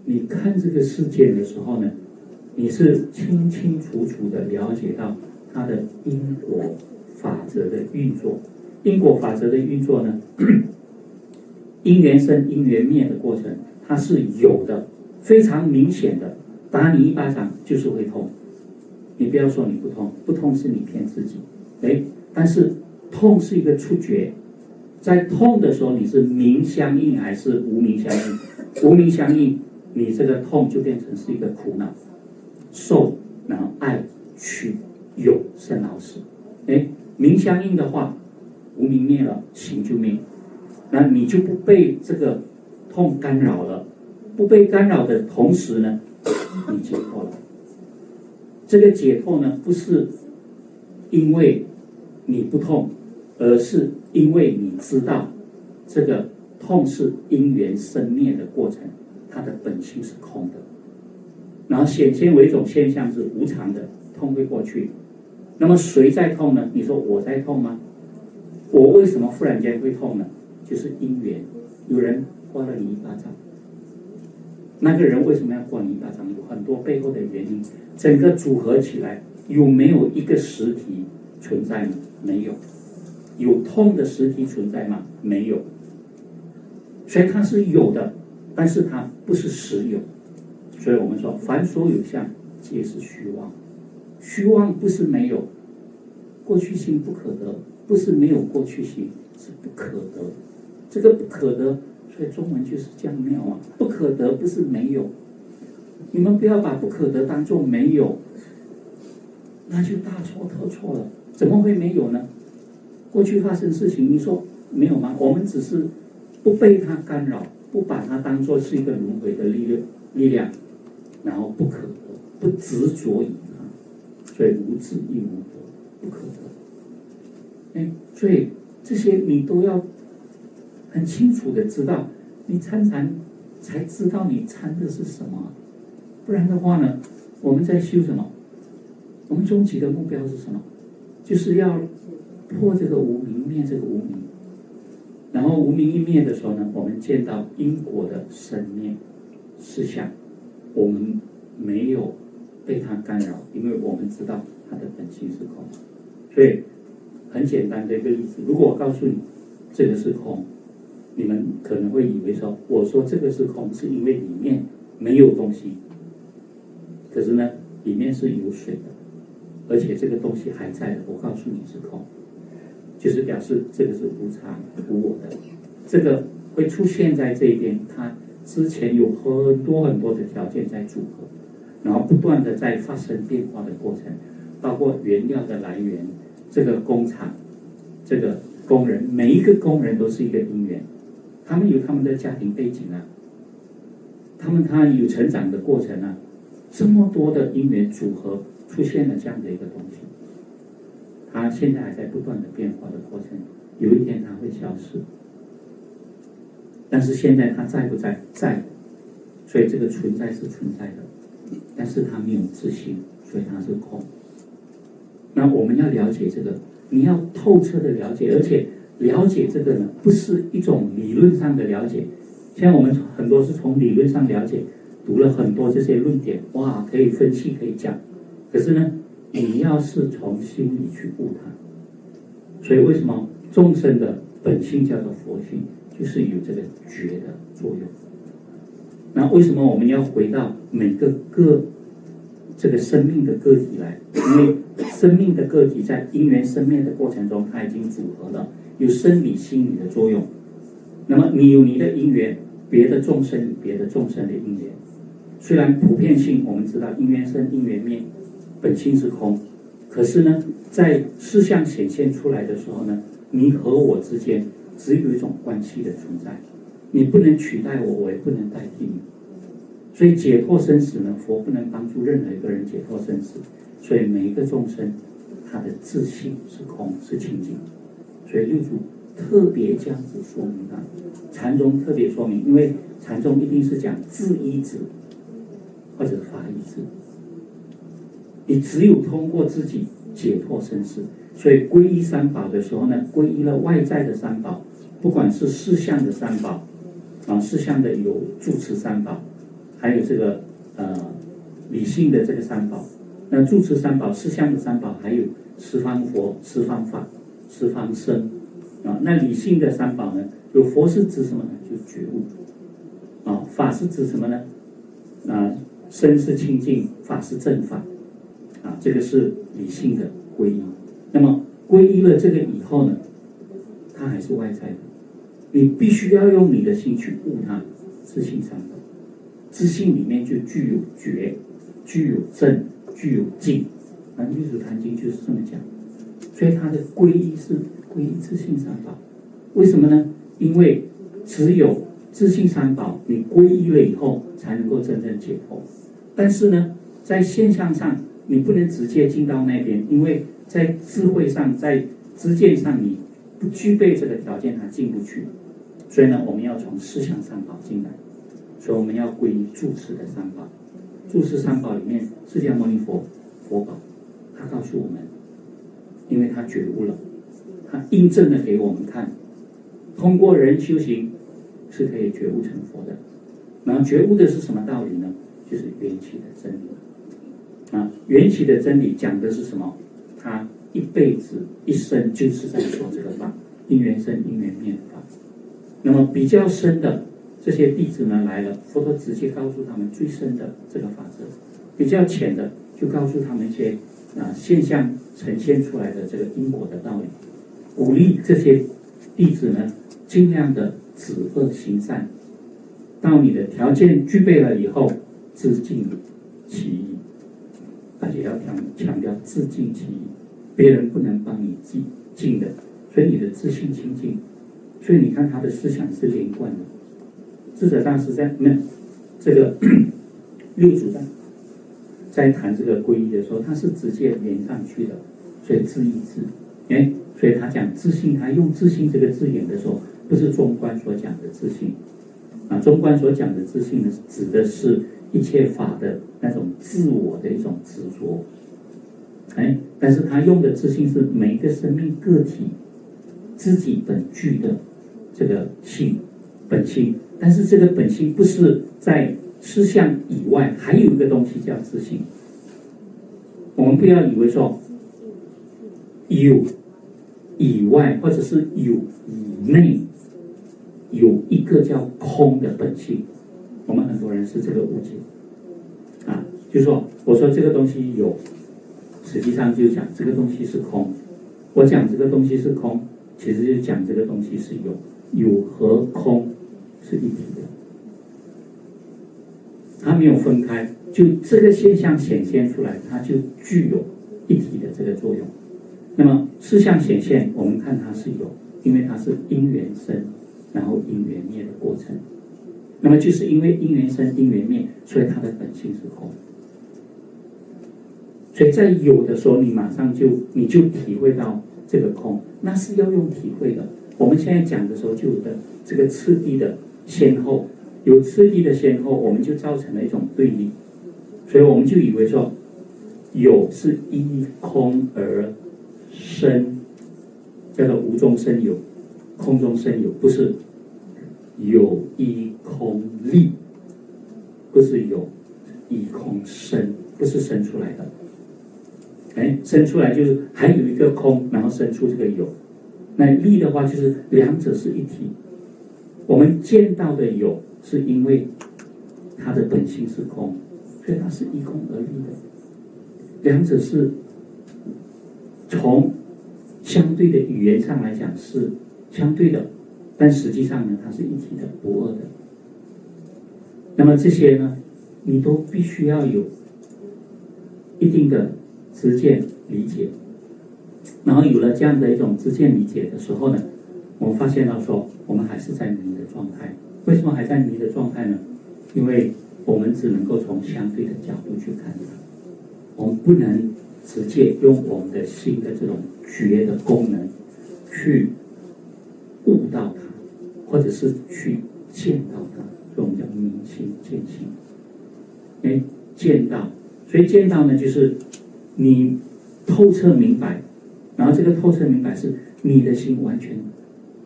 你看这个事件的时候呢，你是清清楚楚的了解到它的因果法则的运作。因果法则的运作呢，因缘生因缘灭的过程，它是有的，非常明显的。打你一巴掌就是会痛，你不要说你不痛，不痛是你骗自己。但是痛是一个触觉，在痛的时候你是明相应还是无明相应？无明相应，你这个痛就变成是一个苦恼，受，然后爱取有生老死。明相应的话，无明灭了，行就灭，那你就不被这个痛干扰了。不被干扰的同时呢，你解脱了。这个解脱呢，不是因为你不痛，而是因为你知道这个痛是因缘生灭的过程，它的本性是空的，然后显现为一种现象是无常的，痛会过去。那么谁在痛呢？你说我在痛吗？我为什么忽然间会痛呢？就是因缘，有人刮了你一巴掌。那个人为什么要刮你一巴掌？有很多背后的原因，整个组合起来，有没有一个实体存在呢？没有。有痛的实体存在吗？没有。所以它是有的，但是它不是实有。所以我们说，凡所有相，皆是虚妄。虚妄不是没有，过去性不可得，不是没有过去性，是不可得。这个不可得，所以中文就是这样妙啊！不可得不是没有，你们不要把不可得当作没有，那就大错特错了。怎么会没有呢？过去发生事情，你说没有吗？我们只是不被它干扰，不把它当作是一个轮回的力量，然后不可得，不执着于它，所以无智亦无得，不可得。所以这些你都要很清楚的知道，你参禅才知道你参的是什么，不然的话呢，我们在修什么？我们终极的目标是什么？就是要破这个无明，灭这个无明。然后无明一灭的时候呢，我们见到因果的生灭事项，我们没有被它干扰，因为我们知道它的本性是空。所以很简单的一个例子，如果我告诉你这个是空，你们可能会以为说，我说这个是空是因为里面没有东西，可是呢，里面是有水的，而且这个东西还在的，我告诉你是空，就是表示这个是无常无我的。这个会出现在这边，它之前有很多很多的条件在组合，然后不断的在发生变化的过程，包括原料的来源，这个工厂，这个工人，每一个工人都是一个因缘，他们有他们的家庭背景啊，他有成长的过程啊，这么多的因缘组合出现了这样的一个东西，它现在还在不断的变化的过程，有一天它会消失，但是现在它在不在？在，所以这个存在是存在的，但是它没有自性，所以它是空。那我们要了解这个，你要透彻的了解，而且了解这个呢，不是一种理论上的了解。现在我们很多是从理论上了解，读了很多这些论点，哇，可以分析，可以讲。可是呢，你要是从心里去悟它，所以为什么众生的本性叫做佛性，就是有这个觉的作用。那为什么我们要回到每个这个生命的个体来？因为生命的个体在因缘生灭的过程中，它已经组合了，有生理心理的作用。那么你有你的因缘，别的众生有别的众生的因缘。虽然普遍性我们知道因缘生因缘灭，本性是空，可是呢，在事项显现出来的时候呢，你和我之间只有一种关系的存在，你不能取代我，我也不能代替你。所以解脱生死呢，佛不能帮助任何一个人解脱生死，所以每一个众生他的自性是空，是清净。所以六祖特别这样子说明啊，禅宗特别说明，因为禅宗一定是讲自依止或者法依止，你只有通过自己解脱生死。所以皈依三宝的时候呢，皈依了外在的三宝，不管是事相的三宝啊，事相的有住持三宝，还有这个理性的这个三宝。那住持三宝、四相的三宝，还有十方佛、十方法、十方僧啊。那理性的三宝呢，有佛是指什么呢？就觉悟啊。法是指什么呢？僧是清净，法是正法啊。这个是理性的皈依。那么皈依了这个以后呢，它还是外在的，你必须要用你的心去悟它。自性三宝，自性里面就具有觉，具有正，具有净。律祖坛经就是这么讲。所以它的皈依是皈依自性三宝。为什么呢？因为只有自性三宝你皈依了以后，才能够真正解脱。但是呢，在现象上你不能直接进到那边，因为在智慧上，在知见上你不具备这个条件，它进不去。所以呢，我们要从思想三宝进来。所以我们要皈依住持的三宝。住持三宝里面，释迦牟尼佛佛宝，他告诉我们，因为他觉悟了，他印证了给我们看，通过人修行是可以觉悟成佛的。然后觉悟的是什么道理呢？就是缘起的真理啊。缘起的真理讲的是什么？他一辈子一生就是在说这个法，因缘生因缘灭的法。那么比较深的这些弟子呢来了，佛陀直接告诉他们最深的这个法则；比较浅的就告诉他们一些现象呈现出来的这个因果的道理，鼓励这些弟子呢尽量的止恶行善。到你的条件具备了以后，自净其意，而且要强调自净其意，别人不能帮你净的，所以你的自信清净。所以你看他的思想是连贯的。智者大师在这个六祖在谈这个皈依的时候，他是直接连上去的，所以自意志，所以他讲自信，他用自信这个字眼的时候，不是中观所讲的自信啊。中观所讲的自信呢，指的是一切法的那种自我的一种执着，但是他用的自信是每一个生命个体自己本具的这个性本性。但是这个本性不是在思想以外，还有一个东西叫自性。我们不要以为说有以外，或者是有以内，有一个叫空的本性。我们很多人是这个误解啊，就是说我说这个东西有，实际上就讲这个东西是空。我讲这个东西是空，其实就讲这个东西是有，有和空是一体的，它没有分开，就这个现象显现出来，它就具有一体的这个作用。那么事相显现，我们看它是有，因为它是因缘生，然后因缘灭的过程。那么就是因为因缘生因缘灭，所以它的本性是空。所以在有的时候，你马上你就体会到这个空，那是要用体会的。我们现在讲的时候，就有的这个次第的先后，有次第的先后，我们就造成了一种对立，所以我们就以为说，有是依空而生，叫做无中生有，空中生有，不是有依空立，不是有依空生，不是生出来的。生出来就是还有一个空，然后生出这个有。那立的话，就是两者是一体。我们见到的有，是因为它的本性是空，所以它是依空而立的。两者是从相对的语言上来讲是相对的，但实际上呢，它是一体的，不二的。那么这些呢，你都必须要有一定的知见理解，然后有了这样的一种知见理解的时候呢，我们发现到说，我们还是在迷的状态。为什么还在迷的状态呢？因为我们只能够从相对的角度去看它，我们不能直接用我们的心的这种觉的功能去悟到它，或者是去见到它，所以我们叫明心见性。见到，所以见到呢，就是你透彻明白，然后这个透彻明白是你的心完全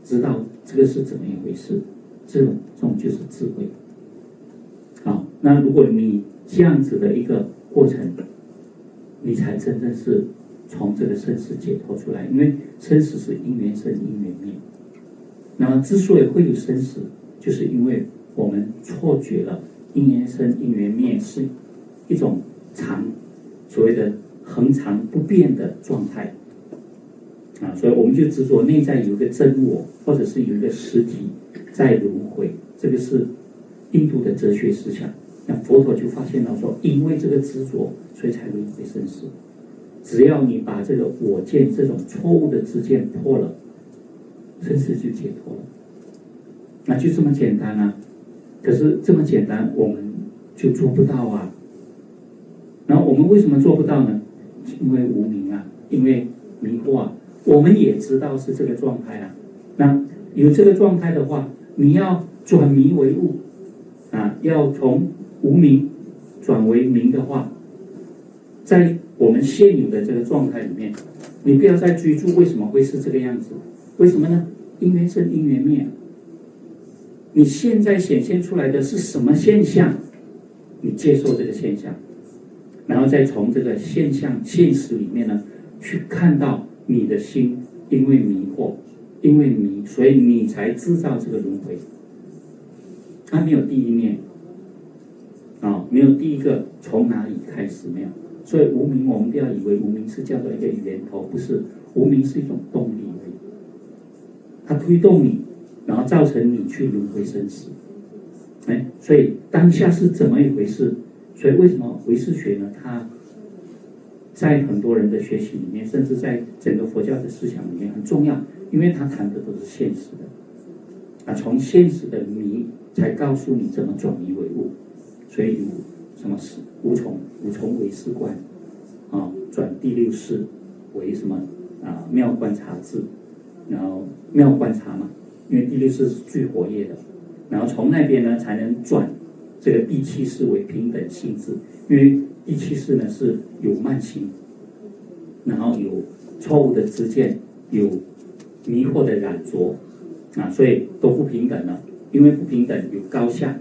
知道这个是怎么一回事，这种就是智慧。好，那如果你这样子的一个过程，你才真正是从这个生死解脱出来。因为生死是因缘生因缘灭，那么之所以会有生死，就是因为我们错觉了因缘生因缘灭是一种所谓的恒常不变的状态所以我们就执着内在有一个真我，或者是有一个实体在轮回。这个是印度的哲学思想。那佛陀就发现到说，因为这个执着，所以才轮回生死。只要你把这个我见这种错误的知见破了，生死就解脱了。那就这么简单啊！可是这么简单，我们就做不到啊。然后我们为什么做不到呢？因为无明啊，因为迷惑啊。我们也知道是这个状态啊。那有这个状态的话，你要转迷为悟要从无明转为明的话，在我们现有的这个状态里面，你不要再追逐为什么会是这个样子。为什么呢？因缘生因缘灭。你现在显现出来的是什么现象，你接受这个现象，然后再从这个现象现实里面呢，去看到你的心因为迷惑，因为迷，所以你才制造这个轮回。它没有第一念没有第一个从哪里开始，没有。所以无明，我们不要以为无明是叫做一个源头，不是。无明是一种动力而已，它推动你，然后造成你去轮回生死。所以当下是怎么一回事？所以为什么唯识学呢？它在很多人的学习里面，甚至在整个佛教的思想里面很重要，因为它谈的都是现实的从现实的迷才告诉你怎么转迷为悟。所以有什么无从唯识观转第六识为什么妙观察智，然后妙观察嘛，因为第六识是最活跃的，然后从那边呢才能转这个第七识为平等性质。因为第七识呢是有慢心，然后有错误的知见，有迷惑的染着所以都不平等了。因为不平等有高下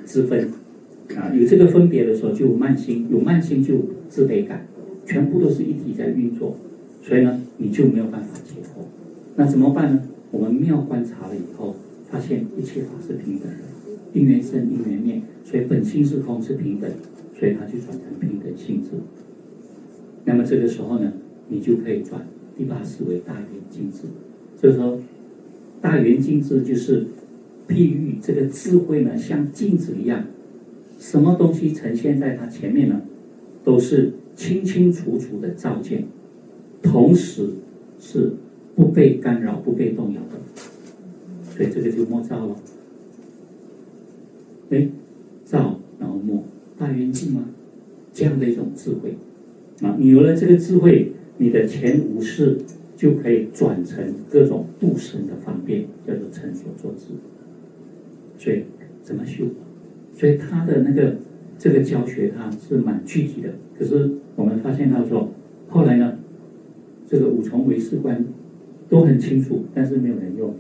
之分有这个分别的时候就有慢心，有慢心就有自卑感，全部都是一体在运作。所以呢你就没有办法解脱。那怎么办呢？我们妙观察了以后，发现一切法是平等的，因缘生因缘灭，所以本性是空，是平等，所以它就转成平等性质。那么这个时候呢，你就可以转第八识为大圆镜智。所以说大圆镜智就是譬喻这个智慧呢像镜子一样，什么东西呈现在它前面呢，都是清清楚楚的照见，同时是不被干扰不被动摇的。所以这个就莫照了。照然后莫，大圆镜吗？这样的一种智慧你有了这个智慧，你的前无事就可以转成各种度生的方便，叫做成所作智。所以怎么修？所以他的这个教学它是蛮具体的。可是我们发现到说，后来呢，这个五重唯识观都很清楚，但是没有人用，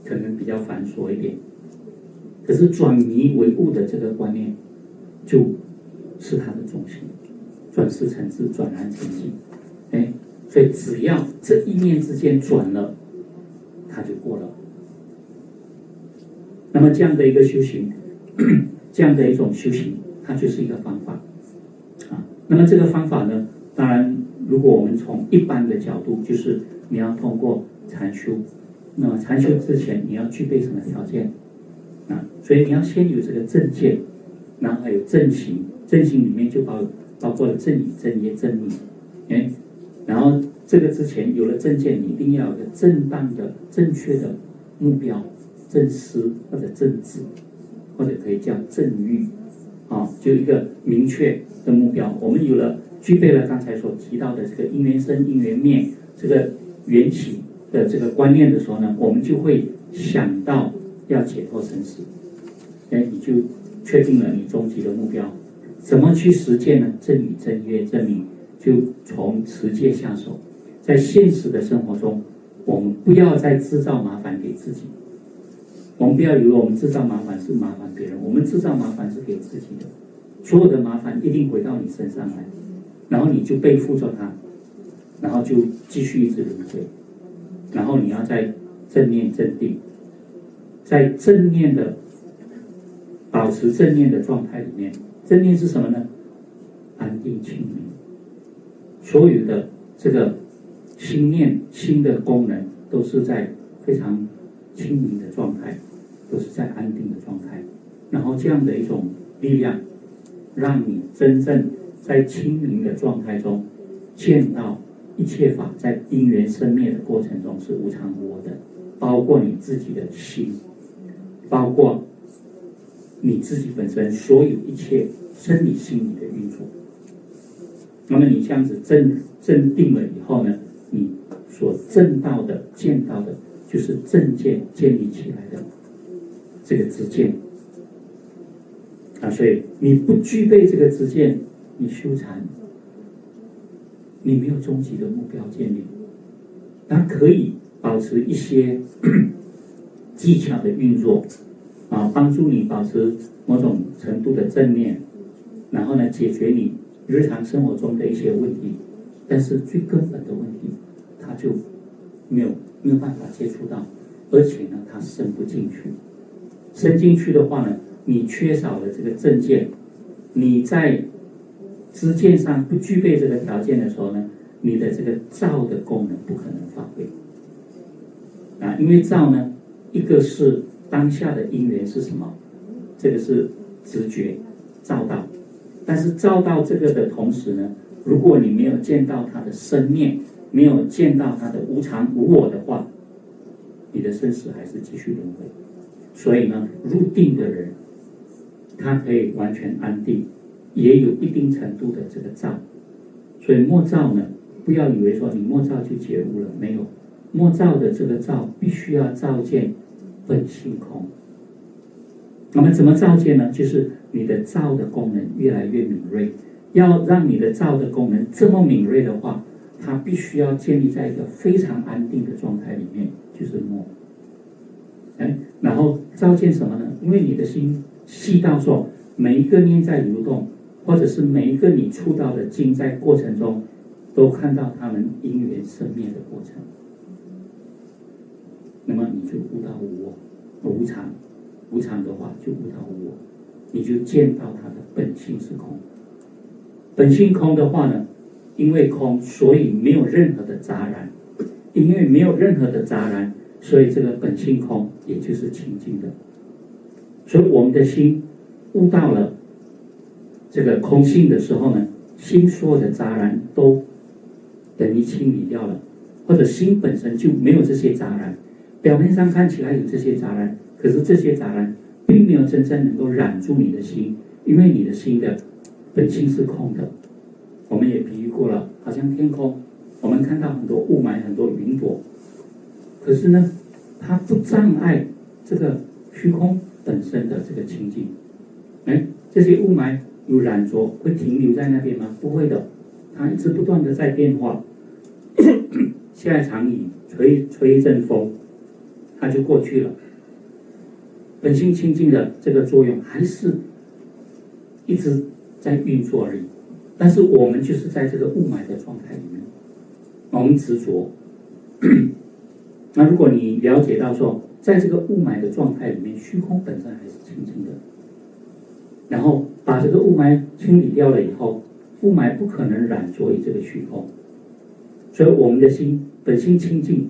可能比较繁琐一点。可是转迷为悟的这个观念，就是它的中心，转识成智，转然成境。所以只要这一念之间转了，它就过了。那么这样的一个修行，这样的一种修行，它就是一个方法那么这个方法呢，当然如果我们从一般的角度，就是你要通过禅修。那么禅修之前你要具备什么条件所以你要先有这个正见，然后还有正行。正行里面就包括了正语正业正命然后这个之前有了正见，你一定要有个正当的正确的目标，正思或者正智，或者可以叫正欲就一个明确的目标。我们具备了刚才所提到的这个因缘生因缘灭这个缘起的这个观念的时候呢，我们就会想到要解脱生死你就确定了你终极的目标。怎么去实践呢？正语正业正命，就从持戒下手。在现实的生活中，我们不要再制造麻烦给自己我们不要以为我们制造麻烦是麻烦别人，我们制造麻烦是给自己的。所有的麻烦一定回到你身上来，然后你就背负着它，然后就继续一直轮回。然后你要在正念正定，在正念的保持正念的状态里面，正念是什么呢？安定清明。所有的这个心念心的功能都是在非常清明的状态，都是在安定的状态。然后这样的一种力量，让你真正在清明的状态中见到一切法在因缘生灭的过程中是无常无我的，包括你自己的心，包括你自己本身所有一切生理心理的运作。那么你这样子正定了以后呢，你所证到的见到的就是正见建立起来的这个知见啊。所以你不具备这个知见，你修禅，你没有终极的目标建立。它可以保持一些技巧的运作啊，帮助你保持某种程度的正念，然后呢，解决你日常生活中的一些问题。但是最根本的问题，它就没有办法接触到，而且呢，它伸不进去。伸进去的话呢，你缺少了这个正见，你在知见上不具备这个条件的时候呢，你的这个照的功能不可能发挥啊。因为照呢，一个是当下的因缘是什么，这个是直觉照到，但是照到这个的同时呢，如果你没有见到它的生灭，没有见到它的无常无我的话，你的生死还是继续轮回。所以呢，入定的人他可以完全安定，也有一定程度的这个照。所以默照呢，不要以为说你默照就觉悟了，没有。默照的这个照必须要照见本性空。那么怎么照见呢？就是你的照的功能越来越敏锐。要让你的照的功能这么敏锐的话，它必须要建立在一个非常安定的状态里面，就是默。然后照见什么呢？因为你的心细到说，每一个念在流动，或者是每一个你触到的境在过程中，都看到他们因缘生灭的过程。那么你就悟到无我，无常，无常的话就悟到无我，你就见到它的本性是空。本性空的话呢，因为空，所以没有任何的杂染，因为没有任何的杂染，所以这个本性空也就是清净的。所以我们的心悟到了这个空性的时候呢，心所有的杂染都等于清理掉了，或者心本身就没有这些杂染。表面上看起来有这些杂染，可是这些杂染并没有真正能够染住你的心，因为你的心的本性是空的。我们也比喻过了，好像天空，我们看到很多雾霾，很多云朵，可是呢，它不障碍这个虚空本身的这个清净。这些雾霾有染着会停留在那边吗？不会的，它一直不断的在变化。下一场雨，吹一阵风，它就过去了。本性清净的这个作用还是一直在运作而已。但是我们就是在这个雾霾的状态里面，我们执着。那如果你了解到说，在这个雾霾的状态里面，虚空本身还是清净的，然后把这个雾霾清理掉了以后，雾霾不可能染着于这个虚空。所以我们的心本性清净，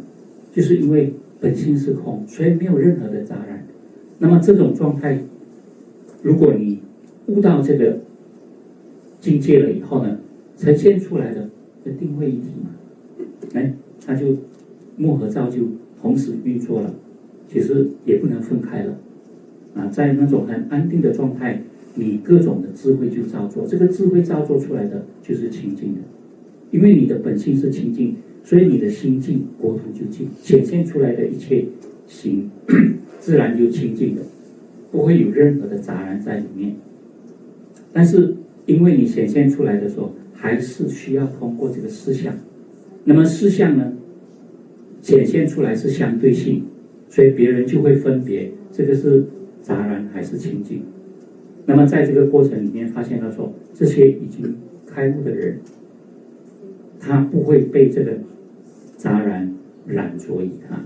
就是因为本性是空，所以没有任何的杂染。那么这种状态，如果你悟到这个境界了以后呢，呈现出来的定慧一体嘛，它就默和照就同时运作了，其实也不能分开了啊。在那种很安定的状态，你各种的智慧就造作，这个智慧造作出来的就是清净的，因为你的本性是清净，所以你的心净，国土就净，显现出来的一切行自然就清净的，不会有任何的杂染在里面。但是因为你显现出来的时候，还是需要通过这个思想。那么思想呢，显现出来是相对性，所以别人就会分别这个是杂然还是清净？那么在这个过程里面发现到说，这些已经开悟的人，他不会被这个杂然染着于他，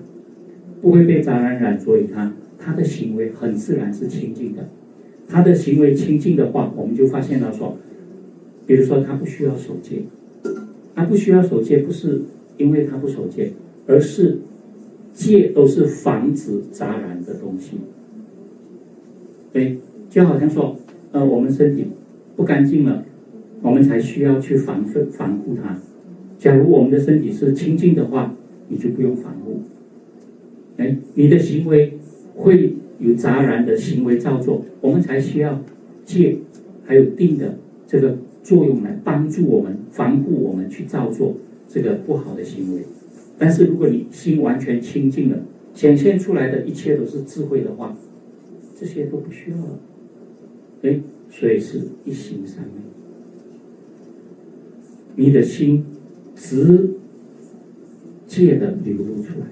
不会被杂然染着于他，他的行为很自然是清净的。他的行为清净的话，我们就发现到说，比如说他不需要守戒，他不需要守戒，不是因为他不守戒，而是戒都是防止杂染的东西。对，就好像说，我们身体不干净了，我们才需要去防护它。假如我们的身体是清净的话，你就不用防护。你的行为会有杂然的行为造作，我们才需要戒还有定的这个作用来帮助我们防护我们去造作这个不好的行为。但是如果你心完全清净了，显现出来的一切都是智慧的话，这些都不需要了。所以是一心三昧，你的心直接的流露出来，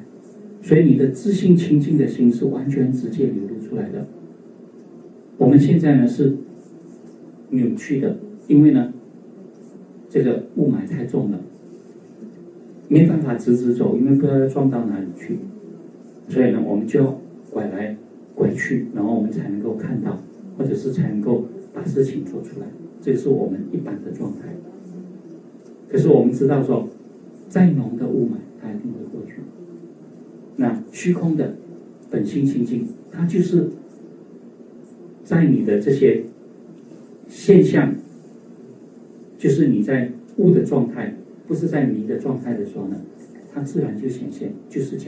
所以你的自信清净的心是完全直接流露出来的。我们现在呢是扭曲的，因为呢这个雾霾太重了，没办法直走，因为不知道要撞到哪里去，所以呢我们就要拐来拐去，然后我们才能够看到，或者是才能够把事情做出来，这是我们一般的状态。可是我们知道说，再浓的雾霾它一定会过去。那虚空的本性清净，它就是在你的这些现象，就是你在悟的状态，不是在迷的状态的时候呢，它自然就显现，就是这样。